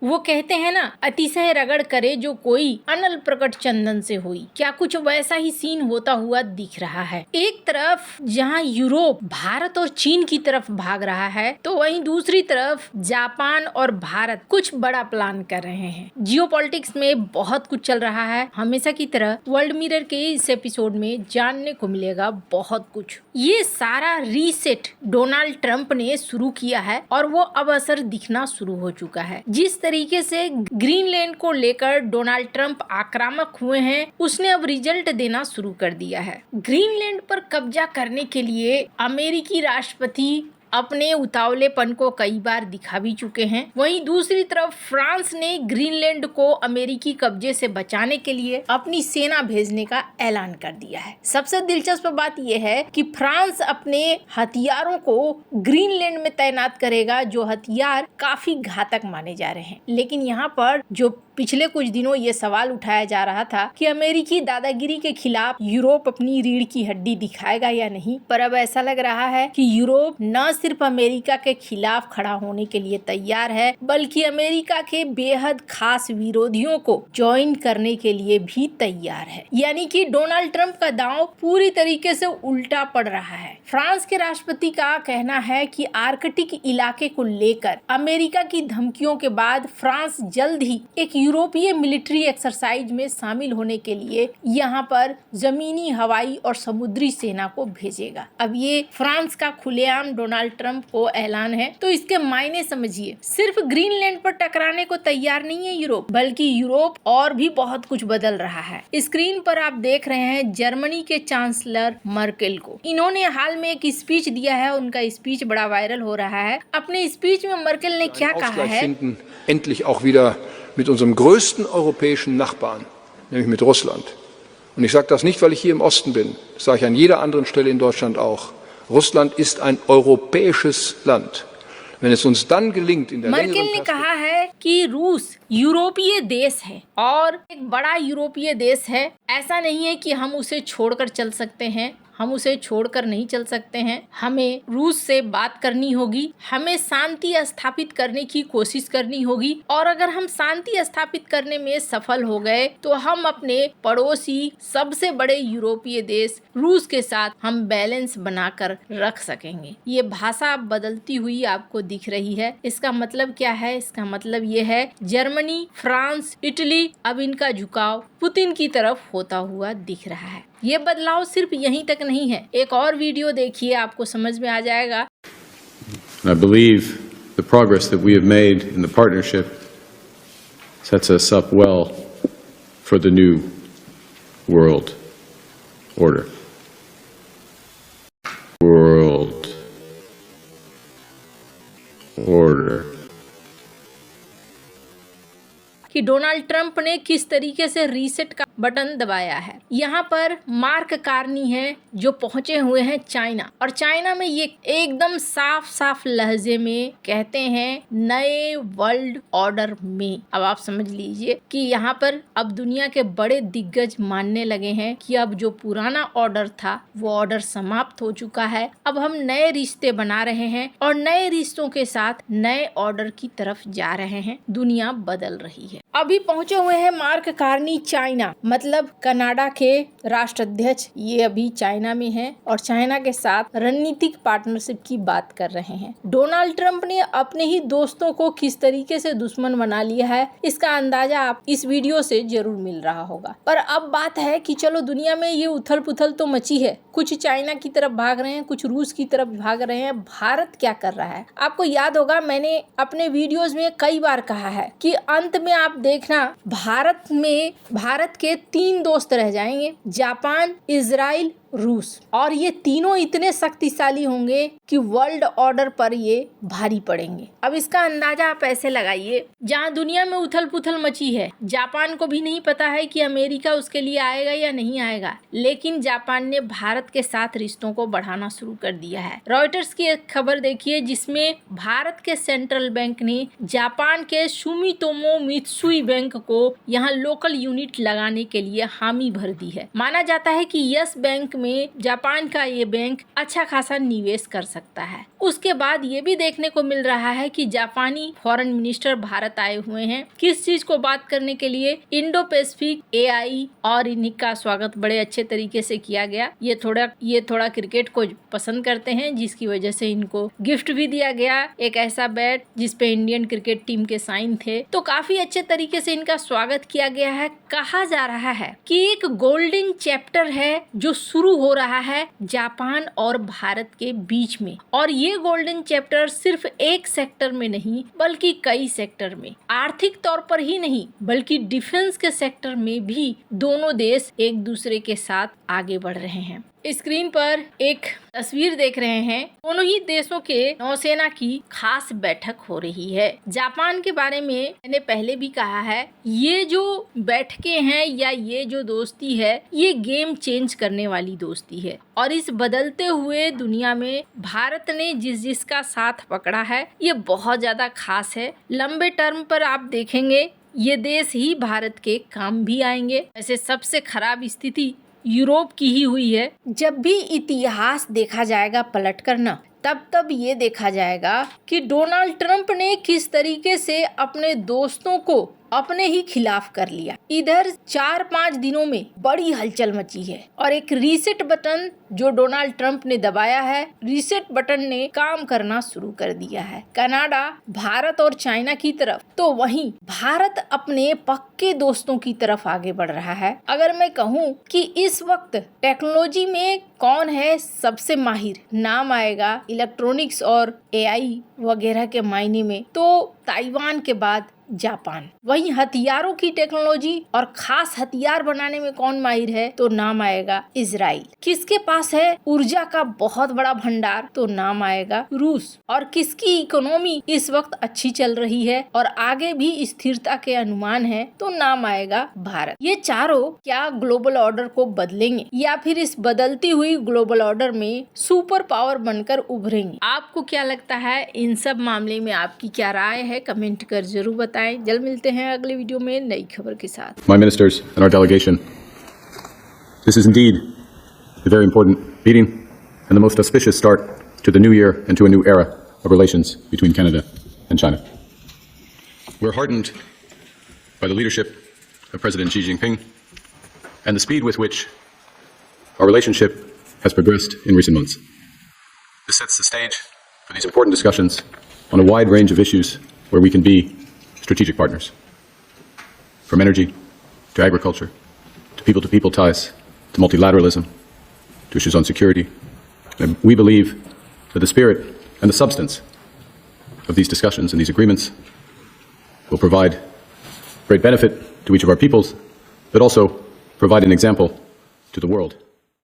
वो कहते हैं ना, अतिशय रगड़ करे जो कोई अनल प्रकट चंदन से हुई। क्या कुछ वैसा ही सीन होता हुआ दिख रहा है। एक तरफ जहां यूरोप भारत और चीन की तरफ भाग रहा है, तो वहीं दूसरी तरफ जापान और भारत कुछ बड़ा प्लान कर रहे हैं। जियोपॉलिटिक्स में बहुत कुछ चल रहा है। हमेशा की तरह वर्ल्ड मिरर के इस एपिसोड में जानने को मिलेगा बहुत कुछ। ये सारा रीसेट डोनाल्ड ट्रंप ने शुरू किया है और वो अब असर दिखना शुरू हो चुका है। जिस तरीके से ग्रीनलैंड को लेकर डोनाल्ड ट्रंप आक्रामक हुए हैं, उसने अब रिजल्ट देना शुरू कर दिया है। ग्रीनलैंड पर कब्जा करने के लिए अमेरिकी राष्ट्रपति अपने उतावलेपन को कई बार दिखा भी चुके हैं। वहीं दूसरी तरफ फ्रांस ने ग्रीनलैंड को अमेरिकी कब्जे से बचाने के लिए अपनी सेना भेजने का ऐलान कर दिया है। सबसे दिलचस्प बात यह है कि फ्रांस अपने हथियारों को ग्रीनलैंड में तैनात करेगा, जो हथियार काफी घातक माने जा रहे हैं। लेकिन यहाँ पर जो पिछले कुछ दिनों ये सवाल उठाया जा रहा था कि अमेरिकी दादागिरी के खिलाफ यूरोप अपनी रीढ़ की हड्डी दिखाएगा या नहीं, पर अब ऐसा लग रहा है कि यूरोप न सिर्फ अमेरिका के खिलाफ खड़ा होने के लिए तैयार है, बल्कि अमेरिका के बेहद खास विरोधियों को ज्वाइन करने के लिए भी तैयार है। यानी कि डोनाल्ड ट्रंप का दांव पूरी तरीके से उल्टा पड़ रहा है। फ्रांस के राष्ट्रपति का कहना है कि आर्कटिक इलाके को लेकर अमेरिका की धमकियों के बाद फ्रांस जल्द ही एक यूरोपीय मिलिट्री एक्सरसाइज में शामिल होने के लिए यहाँ पर जमीनी, हवाई और समुद्री सेना को भेजेगा। अब ये फ्रांस का खुलेआम डोनाल्ड ट्रंप को ऐलान है, तो इसके मायने समझिए। सिर्फ ग्रीनलैंड पर टकराने को तैयार नहीं है यूरोप, बल्कि यूरोप और भी बहुत कुछ बदल रहा है। स्क्रीन पर आप देख रहे हैं जर्मनी के चांसलर मर्केल को। इन्होंने हाल में एक स्पीच दिया है, उनका स्पीच बड़ा वायरल हो रहा है। अपने स्पीच में मर्केल ने क्या कहा है? endlich auch wieder mit unserem größten europäischen Nachbarn, nämlich mit Russland. Und ich sage das nicht, weil ich hier im Osten bin. Das sage ich an jeder anderen Stelle in Deutschland auch. Russland ist ein europäisches Land. Wenn es uns dann gelingt, in der Merkel ने कहा है कि रूस यूरोपीय देश है और एक बड़ा यूरोपीय देश है। ऐसा नहीं है कि हम उसे छोड़कर चल सकते हैं, हम उसे छोड़कर नहीं चल सकते हैं। हमें रूस से बात करनी होगी, हमें शांति स्थापित करने की कोशिश करनी होगी, और अगर हम शांति स्थापित करने में सफल हो गए तो हम अपने पड़ोसी सबसे बड़े यूरोपीय देश रूस के साथ हम बैलेंस बनाकर रख सकेंगे। ये भाषा बदलती हुई आपको दिख रही है। इसका मतलब क्या है? इसका मतलब ये है जर्मनी, फ्रांस, इटली, अब इनका झुकाव पुतिन की तरफ होता हुआ दिख रहा है। ये बदलाव सिर्फ यहीं तक नहीं है। एक और वीडियो देखिए, आपको समझ में आ जाएगा। I believe the progress that we have made in the partnership sets us up well for the new world order. World order. कि डोनाल्ड ट्रंप ने किस तरीके से रीसेट का बटन दबाया है। यहाँ पर मार्क कार्नी है जो पहुंचे हुए हैं चाइना, और चाइना में ये एकदम साफ साफ लहजे में कहते हैं नए वर्ल्ड ऑर्डर में। अब आप समझ लीजिए कि यहाँ पर अब दुनिया के बड़े दिग्गज मानने लगे हैं कि अब जो पुराना ऑर्डर था वो ऑर्डर समाप्त हो चुका है। अब हम नए रिश्ते बना रहे हैं और नए रिश्तों के साथ नए ऑर्डर की तरफ जा रहे हैं। दुनिया बदल रही है। अभी पहुंचे हुए हैं मार्क कार्नी चाइना, मतलब कनाडा के राष्ट्राध्यक्ष। ये अभी चाइना में हैं और चाइना के साथ रणनीतिक पार्टनरशिप की बात कर रहे हैं। डोनाल्ड ट्रंप ने अपने ही दोस्तों को किस तरीके से दुश्मन बना लिया है, इसका अंदाजा आप इस वीडियो से जरूर मिल रहा होगा। पर अब बात है कि चलो, दुनिया में ये उथल पुथल तो मची है। कुछ चाइना की तरफ भाग रहे हैं, कुछ रूस की तरफ भाग रहे हैं। भारत क्या कर रहा है? आपको याद होगा, मैंने अपने वीडियोज में कई बार कहा है कि अंत में आप देखना, भारत के 3 दोस्त रह जाएंगे, जापान, इजराइल, रूस, और ये तीनों इतने शक्तिशाली होंगे कि वर्ल्ड ऑर्डर पर ये भारी पड़ेंगे। अब इसका अंदाजा आप ऐसे लगाइए, जहां दुनिया में उथल पुथल मची है, जापान को भी नहीं पता है कि अमेरिका उसके लिए आएगा या नहीं आएगा, लेकिन जापान ने भारत के साथ रिश्तों को बढ़ाना शुरू कर दिया है। रॉयटर्स की एक खबर देखिए, जिसमें भारत के सेंट्रल बैंक ने जापान के सुमितोमो मित्सुई बैंक को यहाँ लोकल यूनिट लगाने के लिए हामी भर दी है। माना जाता है कि यस बैंक में जापान का ये बैंक अच्छा खासा निवेश कर सकता है। उसके बाद ये भी देखने को मिल रहा है कि जापानी फॉरेन मिनिस्टर भारत आए हुए हैं। किस चीज को बात करने के लिए? इंडो पैसिफिक, एआई और इन्हीं का स्वागत बड़े अच्छे तरीके से किया गया। ये थोड़ा क्रिकेट को पसंद करते हैं, जिसकी वजह से इनको गिफ्ट भी दिया गया, एक ऐसा बैट जिसपे इंडियन क्रिकेट टीम के साइन थे। तो काफी अच्छे तरीके से इनका स्वागत किया गया है। कहा जा रहा है कि एक गोल्डन चैप्टर है जो शुरू हो रहा है जापान और भारत के बीच में, और ये गोल्डन चैप्टर सिर्फ एक सेक्टर में नहीं बल्कि कई सेक्टर में, आर्थिक तौर पर ही नहीं बल्कि डिफेंस के सेक्टर में भी दोनों देश एक दूसरे के साथ आगे बढ़ रहे हैं। स्क्रीन पर एक तस्वीर देख रहे हैं, दोनों ही देशों के नौसेना की खास बैठक हो रही है। जापान के बारे में मैंने पहले भी कहा है, ये जो बैठकें हैं या ये जो दोस्ती है, ये गेम चेंज करने वाली दोस्ती है। और इस बदलते हुए दुनिया में भारत ने जिसका साथ पकड़ा है, ये बहुत ज्यादा खास है। लंबे टर्म पर आप देखेंगे ये देश ही भारत के काम भी आएंगे। ऐसे सबसे खराब स्थिति यूरोप की ही हुई है। जब भी इतिहास देखा जाएगा पलट कर ना, तब ये देखा जाएगा कि डोनाल्ड ट्रंप ने किस तरीके से अपने दोस्तों को अपने ही खिलाफ कर लिया। इधर 4-5 दिनों में बड़ी हलचल मची है और एक रीसेट बटन जो डोनाल्ड ट्रंप ने दबाया है, रीसेट बटन ने काम करना शुरू कर दिया है। कनाडा, भारत और चाइना की तरफ, तो वहीं भारत अपने पक्के दोस्तों की तरफ आगे बढ़ रहा है। अगर मैं कहूँ कि इस वक्त टेक्नोलॉजी में कौन है सबसे माहिर, नाम आएगा इलेक्ट्रॉनिक्स और एआई वगैरह के मायने में, तो ताइवान के बाद जापान। वहीं हथियारों की टेक्नोलॉजी और खास हथियार बनाने में कौन माहिर है, तो नाम आएगा इजराइल। किसके पास है ऊर्जा का बहुत बड़ा भंडार, तो नाम आएगा रूस। और किसकी इकोनॉमी इस वक्त अच्छी चल रही है और आगे भी स्थिरता के अनुमान है, तो नाम आएगा भारत। ये चारों क्या ग्लोबल ऑर्डर को बदलेंगे या फिर इस बदलती हुई ग्लोबल ऑर्डर में सुपर पावर बनकर उभरेंगे? आपको क्या लगता है? इन सब मामले में आपकी क्या राय है? कमेंट कर जरूर बताएं। जल्द मिलते हैं अगले वीडियो में नई खबर के साथ। My ministers and our delegation, this is indeed a very important meeting and the most auspicious start to the new year and to a new era of relations between Canada and China. We're heartened by the leadership of President Xi Jinping and the speed with which our relationship has progressed in recent months. This sets the stage for these important discussions on a wide range of issues where we can be strategic partners, from energy to agriculture, to people ties, to multilateralism, to issues on security. And we believe that the spirit and the substance of these discussions and these agreements will provide great benefit to each of our peoples, but also provide an example to the world.